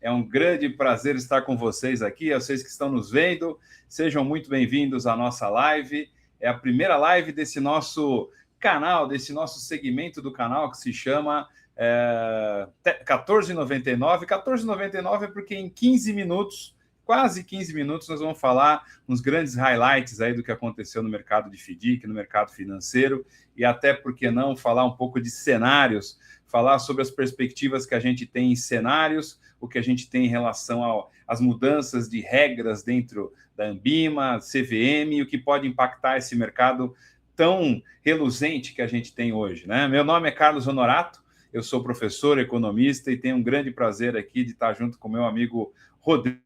É um grande prazer estar com vocês aqui. Vocês que estão nos vendo, sejam muito bem-vindos à nossa live. É a primeira live desse nosso canal, desse nosso segmento do canal que se chama 14,99. 14,99 é porque em 15 minutos, quase 15 minutos, nós vamos falar uns grandes highlights aí do que aconteceu no mercado de FDIC, no mercado financeiro, e até, por que não, falar um pouco de cenários, falar sobre as perspectivas que a gente tem em cenários, o que a gente tem em relação às mudanças de regras dentro da Anbima, CVM, o que pode impactar esse mercado tão reluzente que a gente tem hoje, né? Meu nome é Carlos Honorato, eu sou professor, economista e tenho um grande prazer aqui de estar junto com meu amigo Rodrigo.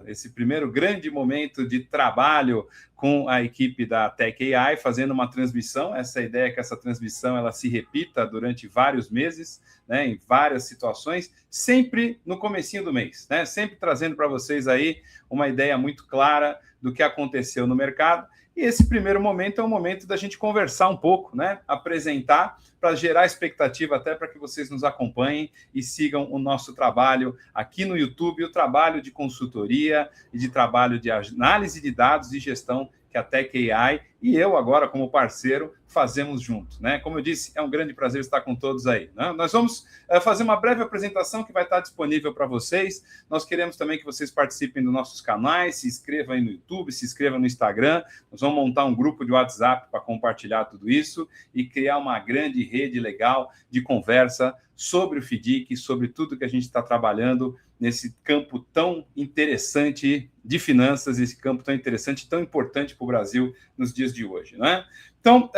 Esse primeiro grande momento de trabalho com a equipe da Tech AI, fazendo uma transmissão. Essa ideia é que essa transmissão ela se repita durante vários meses, né, em várias situações, sempre no comecinho do mês, né, sempre trazendo para vocês aí uma ideia muito clara do que aconteceu no mercado. E esse primeiro momento é um momento da gente conversar um pouco, né? Apresentar para gerar expectativa até para que vocês nos acompanhem e sigam o nosso trabalho aqui no YouTube, o trabalho de consultoria e de trabalho de análise de dados e gestão que a Tech AI e eu agora como parceiro fazemos juntos, né? Como eu disse, é um grande prazer estar com todos aí, né? Nós vamos fazer uma breve apresentação que vai estar disponível para vocês. Nós queremos também que vocês participem dos nossos canais, se inscrevam aí no YouTube, se inscrevam no Instagram. Nós vamos montar um grupo de WhatsApp para compartilhar tudo isso e criar uma grande rede legal de conversa sobre o FDIC, sobre tudo que a gente está trabalhando nesse campo tão interessante de finanças, esse campo tão interessante, tão importante para o Brasil nos dias de hoje, né? Então,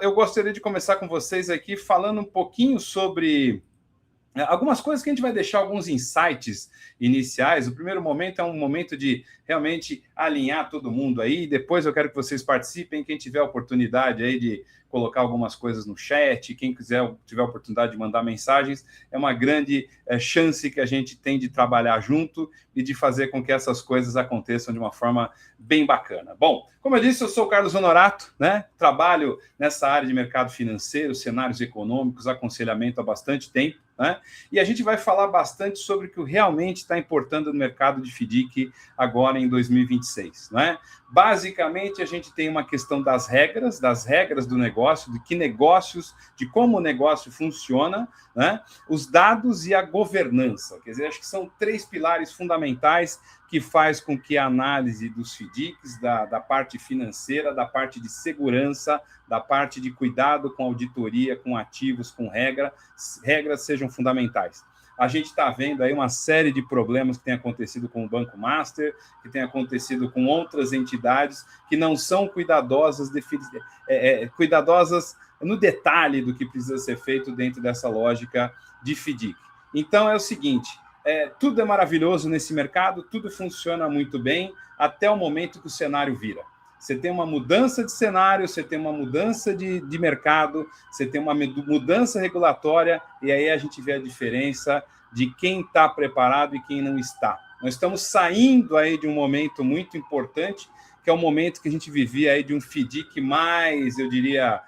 eu gostaria de começar com vocês aqui falando um pouquinho sobre algumas coisas que a gente vai deixar alguns insights iniciais. O primeiro momento é um momento de realmente alinhar todo mundo aí. Depois eu quero que vocês participem. Quem tiver a oportunidade aí de colocar algumas coisas no chat, quem tiver a oportunidade de mandar mensagens, é uma grande chance que a gente tem de trabalhar junto e de fazer com que essas coisas aconteçam de uma forma bem bacana. Bom, como eu disse, eu sou o Carlos Honorato, né? Trabalho nessa área de mercado financeiro, cenários econômicos, aconselhamento há bastante tempo, né? E a gente vai falar bastante sobre o que realmente está importando no mercado de FDIC agora em 2026, né? Basicamente, a gente tem uma questão das regras do negócio, de que negócios, de como o negócio funciona, né? Os dados e a governança. Quer dizer, acho que são três pilares fundamentais que faz com que a análise dos FDICs, da parte financeira, da parte de segurança, da parte de cuidado com auditoria, com ativos, com regras sejam fundamentais. A gente está vendo aí uma série de problemas que tem acontecido com o Banco Master, que tem acontecido com outras entidades que não são cuidadosas no detalhe do que precisa ser feito dentro dessa lógica de FDIC. Então, é o seguinte, tudo é maravilhoso nesse mercado, tudo funciona muito bem, até o momento que o cenário vira. Você tem uma mudança de cenário, você tem uma mudança de mercado, você tem uma mudança regulatória, e aí a gente vê a diferença de quem está preparado e quem não está. Nós estamos saindo aí de um momento muito importante, que é o momento que a gente vivia aí de um FDIC mais, eu diria,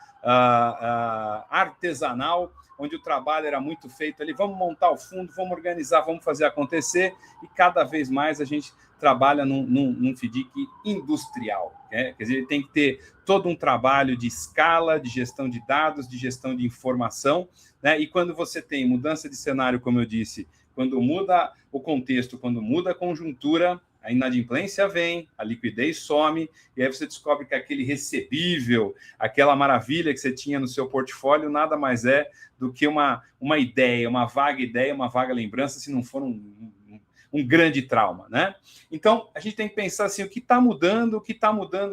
artesanal, onde o trabalho era muito feito ali, vamos montar o fundo, vamos organizar, vamos fazer acontecer, e cada vez mais a gente trabalha num FDIC industrial, né? Quer dizer, ele tem que ter todo um trabalho de escala, de gestão de dados, de gestão de informação, né? E quando você tem mudança de cenário, como eu disse, quando muda o contexto, quando muda a conjuntura, a inadimplência vem, a liquidez some, e aí você descobre que aquele recebível, aquela maravilha que você tinha no seu portfólio, nada mais é do que uma ideia, uma vaga lembrança, se não for um grande trauma, né? Então, a gente tem que pensar assim, o que está mudando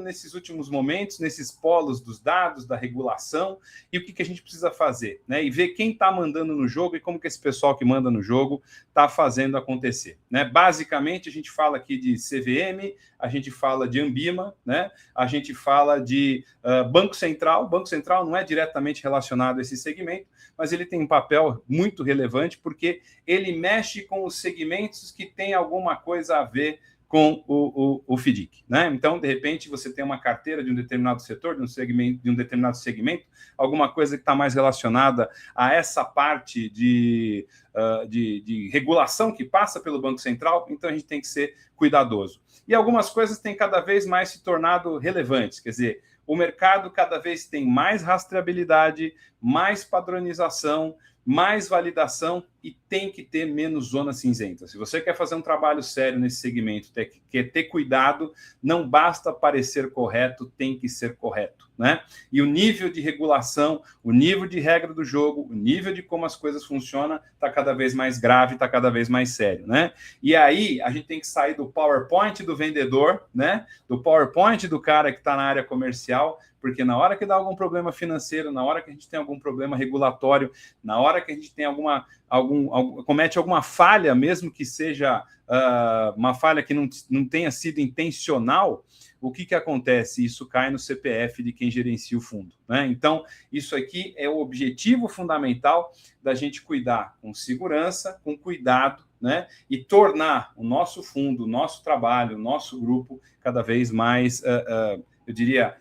nesses últimos momentos, nesses polos dos dados, da regulação, e o que a gente precisa fazer, né? E ver quem está mandando no jogo e como que esse pessoal que manda no jogo está fazendo acontecer, né? Basicamente, a gente fala aqui de CVM, a gente fala de Anbima, né? A gente fala de Banco Central. Banco Central não é diretamente relacionado a esse segmento, mas ele tem um papel muito relevante porque ele mexe com os segmentos que têm alguma coisa a ver com o FDIC, né? Então, de repente, você tem uma carteira de um determinado setor, de um determinado segmento, alguma coisa que está mais relacionada a essa parte de regulação que passa pelo Banco Central, então a gente tem que ser cuidadoso. E algumas coisas têm cada vez mais se tornado relevantes, quer dizer, o mercado cada vez tem mais rastreabilidade, mais padronização, mais validação e tem que ter menos zona cinzenta. Se você quer fazer um trabalho sério nesse segmento, quer ter cuidado, não basta parecer correto, tem que ser correto, né? E o nível de regulação, o nível de regra do jogo, o nível de como as coisas funcionam está cada vez mais grave, está cada vez mais sério, né? E aí a gente tem que sair do PowerPoint do vendedor, né? Do PowerPoint do cara que está na área comercial, porque na hora que dá algum problema financeiro, na hora que a gente tem algum problema regulatório, na hora que a gente tem comete alguma falha, mesmo que seja uma falha que não tenha sido intencional, o que acontece? Isso cai no CPF de quem gerencia o fundo, né? Então, isso aqui é o objetivo fundamental da gente cuidar com segurança, com cuidado, né? E tornar o nosso fundo, o nosso trabalho, o nosso grupo cada vez mais, eu diria,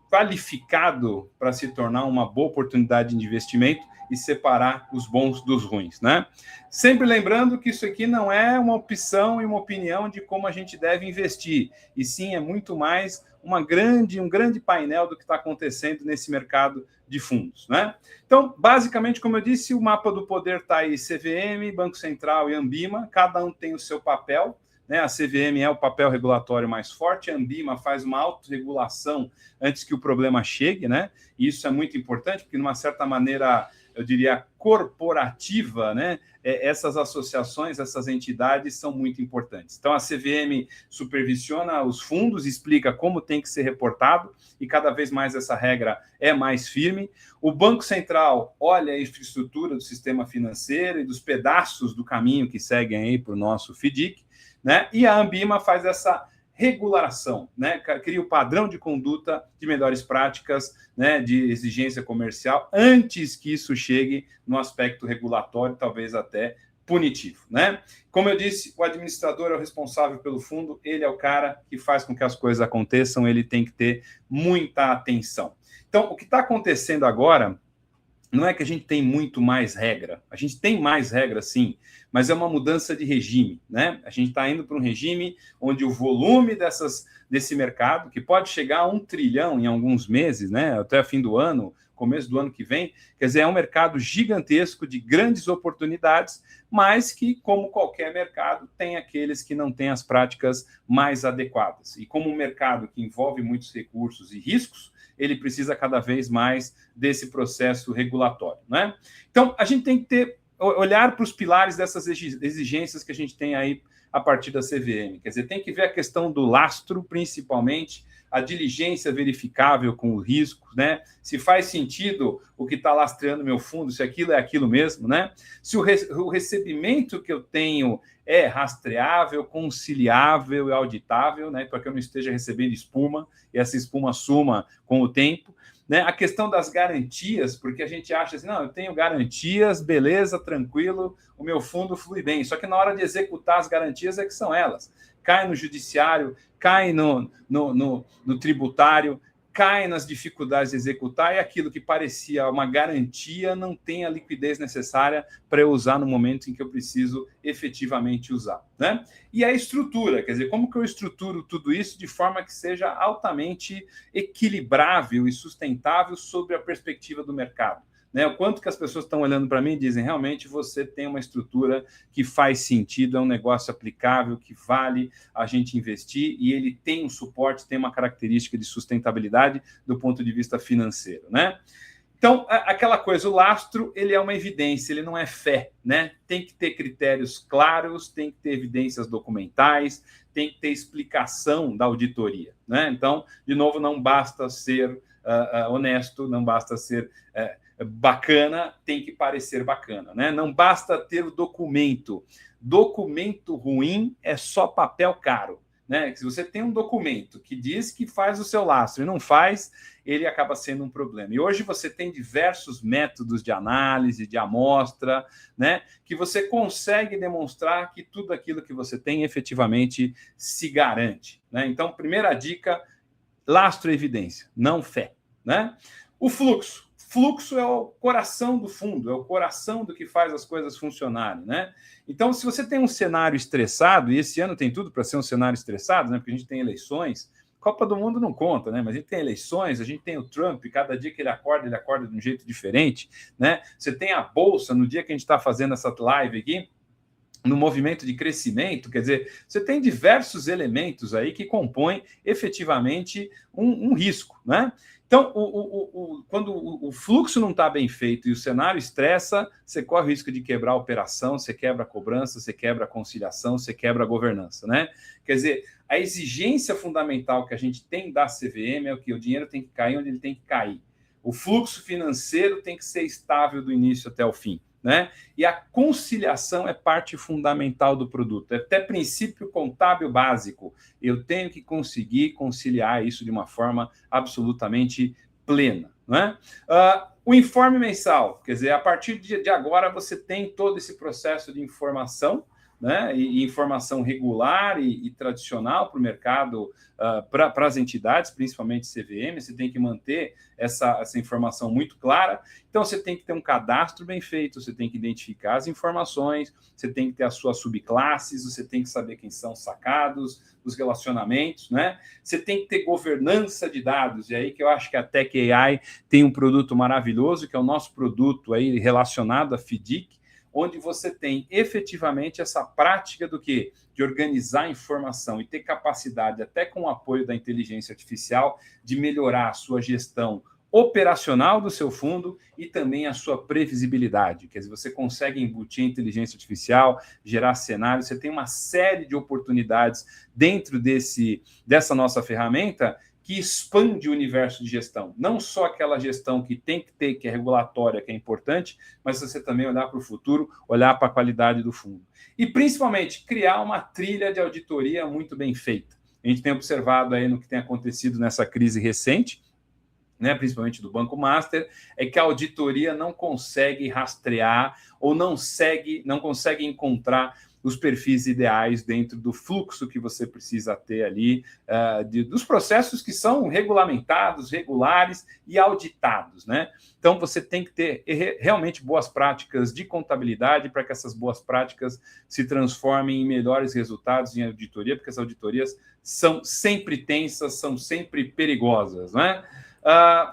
qualificado para se tornar uma boa oportunidade de investimento e separar os bons dos ruins, né? Sempre lembrando que isso aqui não é uma opção e uma opinião de como a gente deve investir, e sim é muito mais um grande painel do que está acontecendo nesse mercado de fundos, né? Então, basicamente, como eu disse, o mapa do poder está aí, CVM, Banco Central e Anbima, cada um tem o seu papel, né? A CVM é o papel regulatório mais forte, a Anbima faz uma autorregulação antes que o problema chegue, né? E isso é muito importante, porque, de uma certa maneira, eu diria, corporativa, né? Essas associações, essas entidades são muito importantes. Então, a CVM supervisiona os fundos, explica como tem que ser reportado, e cada vez mais essa regra é mais firme. O Banco Central olha a infraestrutura do sistema financeiro e dos pedaços do caminho que seguem aí para o nosso FDIC, né? E a Anbima faz essa regulação, né? Cria o padrão de conduta de melhores práticas, né? De exigência comercial, antes que isso chegue no aspecto regulatório, talvez até punitivo, né? Como eu disse, o administrador é o responsável pelo fundo, ele é o cara que faz com que as coisas aconteçam, ele tem que ter muita atenção. Então, o que está acontecendo agora não é que a gente tem muito mais regra, a gente tem mais regra sim, mas é uma mudança de regime, né? A gente está indo para um regime onde o volume desse mercado, que pode chegar a 1 trilhão em alguns meses, né? Até fim do ano, começo do ano que vem, quer dizer, é um mercado gigantesco de grandes oportunidades, mas que, como qualquer mercado, tem aqueles que não têm as práticas mais adequadas. E como um mercado que envolve muitos recursos e riscos, ele precisa cada vez mais desse processo regulatório, né? Então, a gente tem que olhar para os pilares dessas exigências que a gente tem aí a partir da CVM. Quer dizer, tem que ver a questão do lastro, principalmente, a diligência verificável com os riscos, né? Se faz sentido o que está lastreando meu fundo, se aquilo é aquilo mesmo, né? Se o recebimento que eu tenho é rastreável, conciliável e auditável, né? Para que eu não esteja recebendo espuma e essa espuma suma com o tempo, né? A questão das garantias, porque a gente acha assim, não, eu tenho garantias, beleza, tranquilo, o meu fundo flui bem. Só que na hora de executar as garantias é que são elas. Cai no judiciário, cai no tributário, cai nas dificuldades de executar, e aquilo que parecia uma garantia não tem a liquidez necessária para eu usar no momento em que eu preciso efetivamente usar, né? E a estrutura, quer dizer, como que eu estruturo tudo isso de forma que seja altamente equilibrável e sustentável sobre a perspectiva do mercado, né? O quanto que as pessoas estão olhando para mim e dizem, realmente você tem uma estrutura que faz sentido, é um negócio aplicável, que vale a gente investir, e ele tem um suporte, tem uma característica de sustentabilidade do ponto de vista financeiro, né? Então, aquela coisa, o lastro, ele é uma evidência, ele não é fé, né? Tem que ter critérios claros, tem que ter evidências documentais, tem que ter explicação da auditoria, né? Então, de novo, não basta ser honesto, não basta ser bacana, tem que parecer bacana, né? Não basta ter o documento. Documento ruim é só papel caro. né? Se você tem um documento que diz que faz o seu lastro e não faz, ele acaba sendo um problema. E hoje você tem diversos métodos de análise, de amostra, né? Que você consegue demonstrar que tudo aquilo que você tem efetivamente se garante, né? Então, primeira dica, lastro e evidência, não fé, né? O fluxo. Fluxo é o coração do fundo, é o coração do que faz as coisas funcionarem, né? Então, se você tem um cenário estressado, e esse ano tem tudo para ser um cenário estressado, né? Porque a gente tem eleições, Copa do Mundo não conta, né? Mas a gente tem eleições, a gente tem o Trump, cada dia que ele acorda de um jeito diferente, né? Você tem a Bolsa, no dia que a gente está fazendo essa live aqui, no movimento de crescimento, quer dizer, você tem diversos elementos aí que compõem efetivamente um risco, né? Então, quando o fluxo não está bem feito e o cenário estressa, você corre o risco de quebrar a operação, você quebra a cobrança, você quebra a conciliação, você quebra a governança, né? Quer dizer, a exigência fundamental que a gente tem da CVM é o que o dinheiro tem que cair onde ele tem que cair. O fluxo financeiro tem que ser estável do início até o fim, né? E a conciliação é parte fundamental do produto. É até princípio contábil básico. Eu tenho que conseguir conciliar isso de uma forma absolutamente plena, né? O informe mensal, quer dizer, a partir de agora você tem todo esse processo de informação, né, e informação regular e tradicional para o mercado, para as entidades, principalmente CVM, você tem que manter essa informação muito clara. Então, você tem que ter um cadastro bem feito, você tem que identificar as informações, você tem que ter as suas subclasses, você tem que saber quem são os sacados, os relacionamentos, né? Você tem que ter governança de dados, e aí que eu acho que a Tech AI tem um produto maravilhoso, que é o nosso produto aí relacionado à FDIC, onde você tem efetivamente essa prática do quê? De organizar a informação e ter capacidade, até com o apoio da inteligência artificial, de melhorar a sua gestão operacional do seu fundo e também a sua previsibilidade. Quer dizer, você consegue embutir a inteligência artificial, gerar cenários, você tem uma série de oportunidades dentro dessa nossa ferramenta que expande o universo de gestão. Não só aquela gestão que tem que ter, que é regulatória, que é importante, mas você também olhar para o futuro, olhar para a qualidade do fundo. E, principalmente, criar uma trilha de auditoria muito bem feita. A gente tem observado aí no que tem acontecido nessa crise recente, né, principalmente do Banco Master, é que a auditoria não consegue rastrear ou não consegue encontrar os perfis ideais dentro do fluxo que você precisa ter ali, dos processos que são regulamentados, regulares e auditados, né? Então, você tem que ter realmente boas práticas de contabilidade para que essas boas práticas se transformem em melhores resultados em auditoria, porque as auditorias são sempre tensas, são sempre perigosas, né?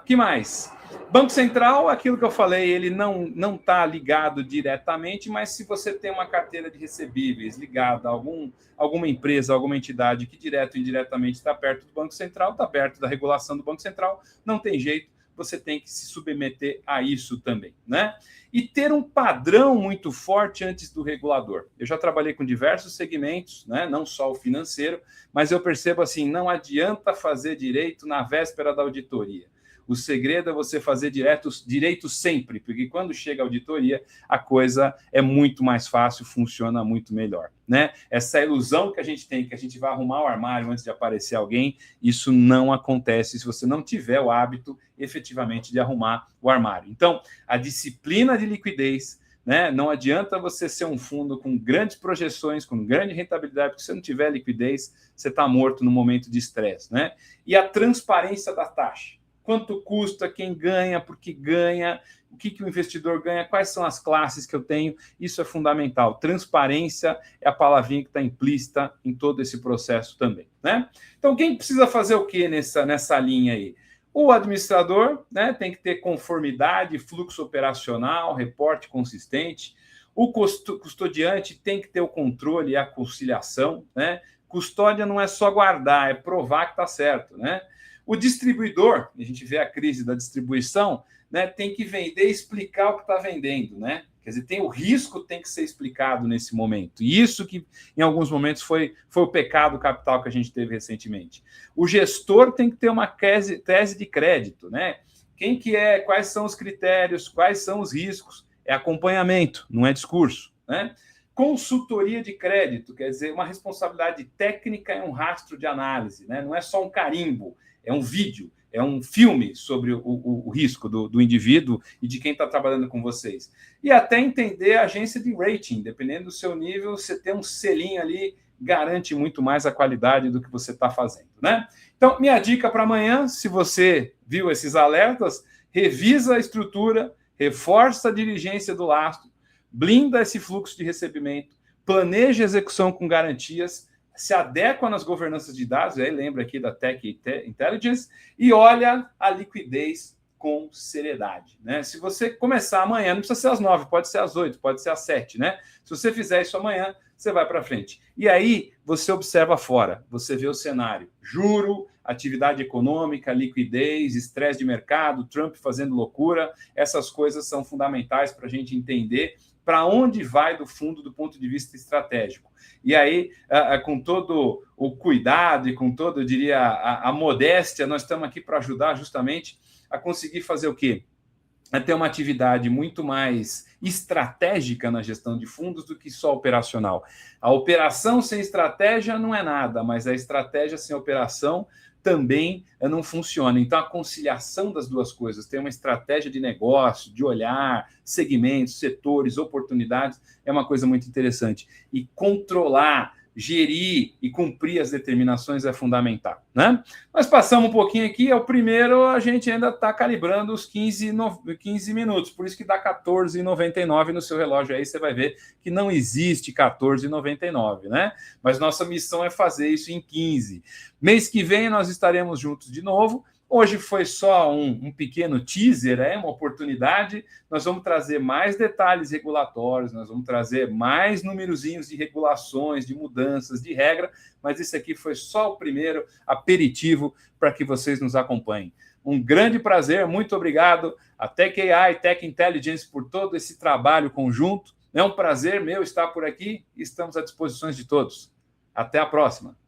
Que mais? Banco Central, aquilo que eu falei, ele não está ligado diretamente, mas se você tem uma carteira de recebíveis ligada a alguma empresa, alguma entidade que direto ou indiretamente está perto do Banco Central, está perto da regulação do Banco Central, não tem jeito, você tem que se submeter a isso também, né? E ter um padrão muito forte antes do regulador. Eu já trabalhei com diversos segmentos, né? Não só o financeiro, mas eu percebo assim, não adianta fazer direito na véspera da auditoria. O segredo é você fazer direito sempre, porque quando chega a auditoria, a coisa é muito mais fácil, funciona muito melhor, né? Essa ilusão que a gente tem, que a gente vai arrumar o armário antes de aparecer alguém, isso não acontece se você não tiver o hábito, efetivamente, de arrumar o armário. Então, a disciplina de liquidez, né? Não adianta você ser um fundo com grandes projeções, com grande rentabilidade, porque se você não tiver liquidez, você está morto no momento de estresse, né? E a transparência da taxa. Quanto custa, quem ganha, por que ganha, o que o investidor ganha, quais são as classes que eu tenho, isso é fundamental. Transparência é a palavrinha que está implícita em todo esse processo também, né? Então, quem precisa fazer o que nessa linha aí? O administrador, né, tem que ter conformidade, fluxo operacional, reporte consistente. O custodiante tem que ter o controle e a conciliação, né? Custódia não é só guardar, é provar que está certo, né? O distribuidor, a gente vê a crise da distribuição, né, tem que vender e explicar o que está vendendo, né? Quer dizer, o risco tem que ser explicado nesse momento. E isso que, em alguns momentos, foi o pecado capital que a gente teve recentemente. O gestor tem que ter uma tese de crédito, né? Quem que é, quais são os critérios, quais são os riscos? É acompanhamento, não é discurso, né? consultoria de crédito, quer dizer, uma responsabilidade técnica é um rastro de análise, né? Não é só um carimbo, é um vídeo, é um filme sobre o risco do indivíduo e de quem está trabalhando com vocês. E até entender a agência de rating, dependendo do seu nível, você ter um selinho ali garante muito mais a qualidade do que você está fazendo, né? Então, minha dica para amanhã, se você viu esses alertas, revisa a estrutura, reforça a diligência do lastro, blinda esse fluxo de recebimento, planeja a execução com garantias, se adequa nas governanças de dados, aí lembra aqui da Tech Intelligence, e olha a liquidez com seriedade, né? Se você começar amanhã, não precisa ser às 9, pode ser às 8, pode ser às 7, né? Se você fizer isso amanhã, você vai para frente. E aí você observa fora, você vê o cenário, juro, atividade econômica, liquidez, estresse de mercado, Trump fazendo loucura, essas coisas são fundamentais para a gente entender para onde vai do fundo do ponto de vista estratégico. E aí, com todo o cuidado e com todo, eu diria, a modéstia, nós estamos aqui para ajudar justamente a conseguir fazer o quê? A ter uma atividade muito mais estratégica na gestão de fundos do que só operacional. A operação sem estratégia não é nada, mas a estratégia sem operação também não funciona. Então, a conciliação das duas coisas, ter uma estratégia de negócio, de olhar, segmentos, setores, oportunidades, é uma coisa muito interessante. E controlar, gerir e cumprir as determinações é fundamental, né? Nós passamos um pouquinho aqui, é o primeiro, a gente ainda está calibrando os 15 minutos, por isso que dá 14,99 no seu relógio aí, você vai ver que não existe 14,99, né? Mas nossa missão é fazer isso em 15. Mês que vem nós estaremos juntos de novo. Hoje foi só um pequeno teaser, uma oportunidade. Nós vamos trazer mais detalhes regulatórios, nós vamos trazer mais numerozinhos de regulações, de mudanças, de regra, mas esse aqui foi só o primeiro aperitivo para que vocês nos acompanhem. Um grande prazer, muito obrigado a Tech AI, Tech Intelligence por todo esse trabalho conjunto. É um prazer meu estar por aqui e estamos à disposição de todos. Até a próxima.